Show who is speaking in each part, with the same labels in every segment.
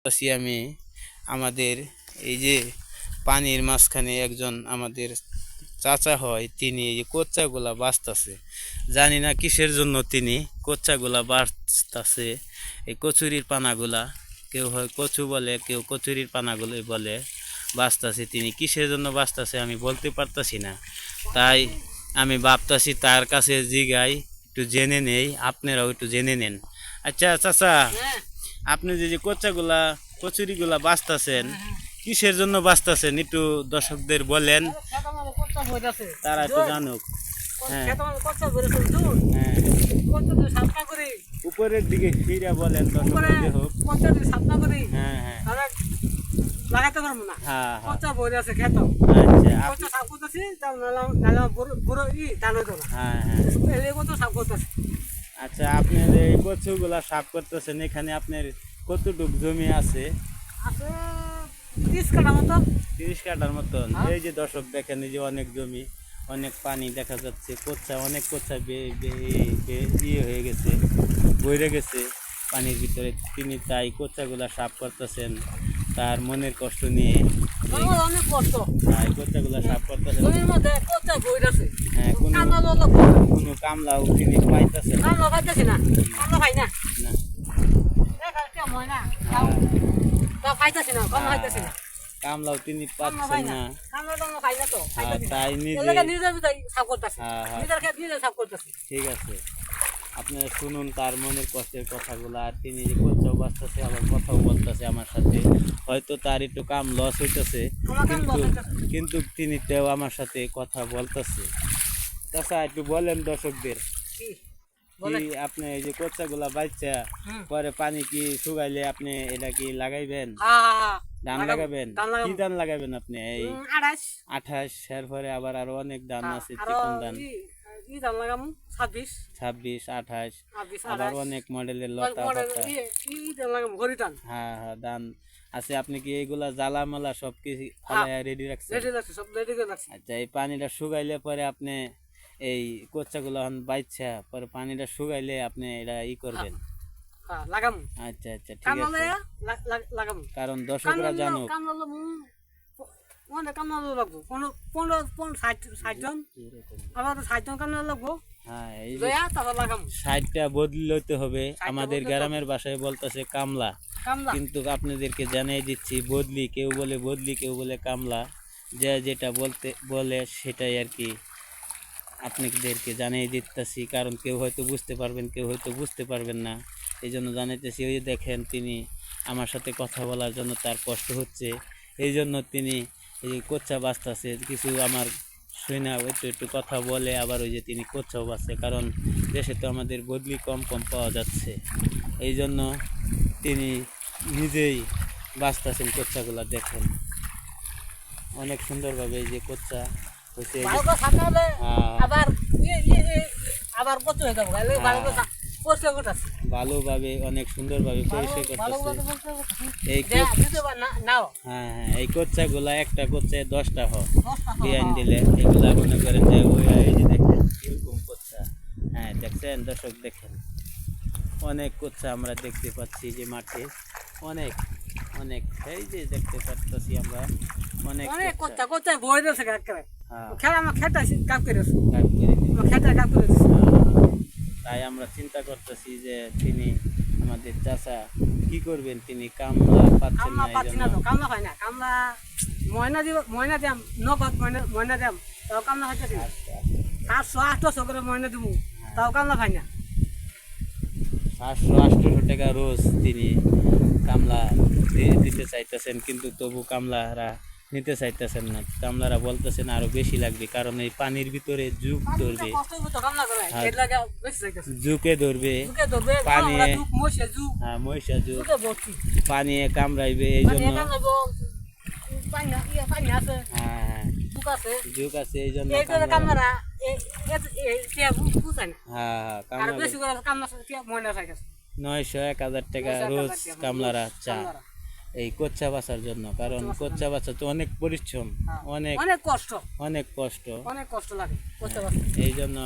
Speaker 1: পাচ্ছি আমি আমাদের এই যে পানির মাঝখানে একজন আমাদের চাচা হয়, তিনি এই যে কচ্চাগুলা বাঁচতেছে। জানি না কিসের জন্য তিনি কচ্চাগুলা বাঁচতেছে, এই কচুরির পানাগুলা। কেউ হয় কচু বলে, কেউ কচুরির পানাগুলোই বলে। বাঁচতেছে তিনি কিসের জন্য বাঁচতেছে আমি বলতে পারতাছি না, তাই আমি ভাবতাছি তার কাছে জিগাই, একটু জেনে নেই, আপনারাও একটু জেনে নেন। আচ্ছা চাচা, আপনি যে কচ্চাগুলা কচুরিগুলা বাঁচতেছেন, কিসের জন্য বাঁচতেছেন একটু দর্শকদের বলেন, তারা একটু জানুক। হ্যাঁ হ্যাঁ, উপরের দিকে ফিরে বলেন দর্শকদের হোক। হ্যাঁ হ্যাঁ
Speaker 2: লাগাইতে পারবো না,
Speaker 1: হ্যাঁ হ্যাঁ,
Speaker 2: কচ্চা বই আছে খেত,
Speaker 1: আচ্ছা
Speaker 2: কচ্চা সাফ করতেছি, নালা বড় ধান হইতো না,
Speaker 1: হ্যাঁ হ্যাঁ,
Speaker 2: এলে কত সাফ করতেছি।
Speaker 1: আচ্ছা আপনার এই কচুগুলা সাফ করতেছেন, এখানে আপনার কতটুক জমি আছে?
Speaker 2: আছে 30 কাঠা মতো।
Speaker 1: 30 কাঠার মতন। এই যে দর্শক দেখেন, এই যে অনেক জমি, অনেক পানি দেখা যাচ্ছে, কচ্চা অনেক কচ্চা ইয়ে হয়ে গেছে, বইরে গেছে পানির ভিতরে। তিনি তাই কচ্চাগুলা সাফ করতেছেন তার মনের কষ্ট নিয়ে।
Speaker 2: আমার অনেক কষ্ট,
Speaker 1: তাই কচ্চাগুলা সাফ করতেছেন।
Speaker 2: জমির মধ্যে কচ্চা বই আছে।
Speaker 1: হ্যাঁ, কোনো কামলাও তিনি পাইতেছেন
Speaker 2: কামলা পাইতেছি না, কামলা পাই না,
Speaker 1: না।
Speaker 2: কেমন হয় না, তাও পাইতেছি না, কামলা পাইতেছি না,
Speaker 1: কামলাও তিনি
Speaker 2: কামলা
Speaker 1: পাচ্ছেন
Speaker 2: পাই না,
Speaker 1: না।
Speaker 2: কামলা টামলা পাই না তো,
Speaker 1: তাই
Speaker 2: নিজের ভিতরে সাফ করতেছি,
Speaker 1: হ্যাঁ হ্যাঁ,
Speaker 2: নিজের ক্ষেত নিজে সাফ করতেছি।
Speaker 1: ঠিক আছে, আপনারা শুনুন তার মনের কষ্টের কথাগুলো। আর তিনি যে কচ্চাও বাঁচতেছে, আবার কথাও বলতেছে আমার সাথে। হয়তো তার একটু কাম লস হইতেছে, কিন্তু তিনি তেও আমার সাথে কথা বলতেছে। তাছাড়া একটু বলেন দর্শকদের, কি আপনি এই যে কচ্চাগুলা বাচ্চা পরে পানি কি শুকাইলে আপনি এটা কি লাগাইবেন? ধান লাগাবেন? কি ধান লাগাবেন আপনি? এই 28 এর পরে আবার আরো অনেক ধান আছে, চিকন ধান।
Speaker 2: 26,
Speaker 1: 28 আবার অনেক মডেলের লতা পাতা। হ্যাঁ হ্যাঁ, ধান আছে। আপনি কি এইগুলা জ্বালামালা সব কিছু রেডি রাখছেন? আচ্ছা, এই পানিটা শুকাইলে পরে আপনি এই কচ্চাগুলো বাইচ্ছা পরে পানিটা শুকাইলে আপনি এটা ই করবেন। আচ্ছা আচ্ছা, ঠিক আছে, কারণ দর্শকরা জানুক। হ্যাঁ, এই 60টা বদলি লইতে হবে। আমাদের গ্রামের ভাষায় বলতেছে কামলা, কিন্তু আপনাদেরকে জানিয়ে দিচ্ছি বদলি। কেউ বলে বদলি, কেউ বলে কামলা, যে যেটা বলতে বলে সেটাই আর কি আপনাদেরকে জানিয়ে দিতেছি। কারণ কেউ হয়তো বুঝতে পারবেন, কেউ হয়তো বুঝতে পারবেন না, এই জন্য জানাইতেছি। ওই দেখেন, তিনি আমার সাথে কথা বলার জন্য তার কষ্ট হচ্ছে, এই জন্য তিনি এই কচ্চা বাঁচতেছে। কিছু আমার শুই না, একটু একটু কথা বলে, আবার ওই যে তিনি কচ্চাও বাঁচছে, কারণ দেশে তো আমাদের বদলি কম কম পাওয়া যাচ্ছে, এই জন্য তিনি নিজেই বাঁচতেছেন কচ্চাগুলা। দেখেন অনেক সুন্দরভাবে এই যে কচ্চা হচ্ছে, ভালোভাবে অনেক সুন্দরভাবে পরিষ্কার করতেছে। এই হ্যাঁ হ্যাঁ, এই কচ্চাগুলা একটা কচ্চায় 10টা ডিজাইন দিলে, এগুলা মনে করেন যে ওই যে দেখেন এরকম কচ্চা। হ্যাঁ দেখছেন দর্শক, দেখেন অনেক কচ্চা আমরা দেখতে পাচ্ছি যে মাঠে, অনেক অনেক, এই যে দেখতে পাচ্ছি আমরা অনেক কচ্চা। তাই আমরা চিন্তা করতেছি যে তিনি আমাদের চাচা কি করবেন, তিনি কামলা পাচ্ছেন না,
Speaker 2: কামলা হয় না, কামলা ময়না দিব, ময়না দিয়াম নগদ, ময়না দিয়াম তাও কামলা হইতে, 700-800 করে ময়না দিব তাও কামলা হয় না।
Speaker 1: 700-800 টাকা রোজ তিনি কামলা দিতে চাইতেছেন, কিন্তু তবু কামলারা নিতে চাইতেছেন না। কামলারা বলতেছেন আরো বেশি লাগবে, কারণ এই পানির ভিতরে যুগ ধরবে, ঝুঁকে ধরবে পানি, মহিষা যুগ পানি কামড়াইবে, এই জন্য হ্যাঁ যুগ আছে, এই জন্য হ্যাঁ হ্যাঁ, 900-1000 টাকা রোজ কামলারা চা এই কচ্চা বাঁচার জন্য। কারণ কচ্চা বাঁচা তো অনেক পরিশ্রম, অনেক কষ্ট, অনেক কষ্ট লাগে, এই জন্য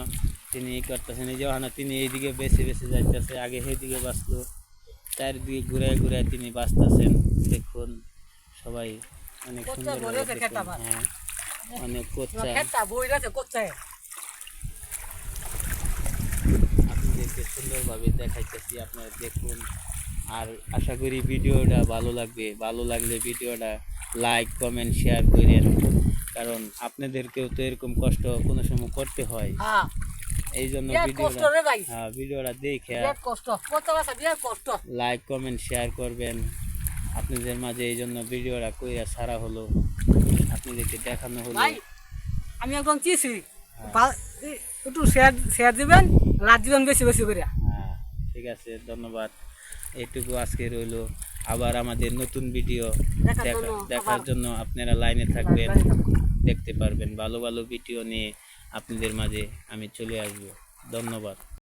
Speaker 1: তিনি করতেছেন। এই যে তিনি এইদিকে বেছে বেছে যাইতেছে, আগে সেইদিকে বাঁচলো, চারিদিকে ঘুরে ঘুরে তিনি বাঁচতেছেন। দেখুন সবাই অনেক সুন্দর হ্যাঁ অনেক কোচ্চা আপনাদেরকে সুন্দরভাবে দেখাইতেছি, আপনারা দেখুন। আর আশা করি ভিডিওটা ভালো লাগবে, ভালো লাগলে ভিডিওটা লাইক কমেন্ট শেয়ার করেন, কারণ আপনাদেরকেও তো এরকম কষ্ট কোনো সময় করতে হয়। এই জন্য ভিডিওটা দেখে লাইক কমেন্ট শেয়ার করবেন আপনাদের মাঝে। এই জন্য ভিডিওটা কইরা ছাড়া হলো, আপনাদেরকে দেখানো হলো।
Speaker 2: আমি একদম চিছি একটু শেয়ার দিবেন, লাইক দিবেন বেশি বেশি করে।
Speaker 1: হ্যাঁ ঠিক আছে, ধন্যবাদ। এইটুকু আজকে রইল। আবার আমাদের নতুন ভিডিও দেখার জন্য আপনারা লাইনে থাকবেন, দেখতে পারবেন। ভালো ভালো ভিডিও নিয়ে আপনাদের মাঝে আমি চলে আসবো। ধন্যবাদ।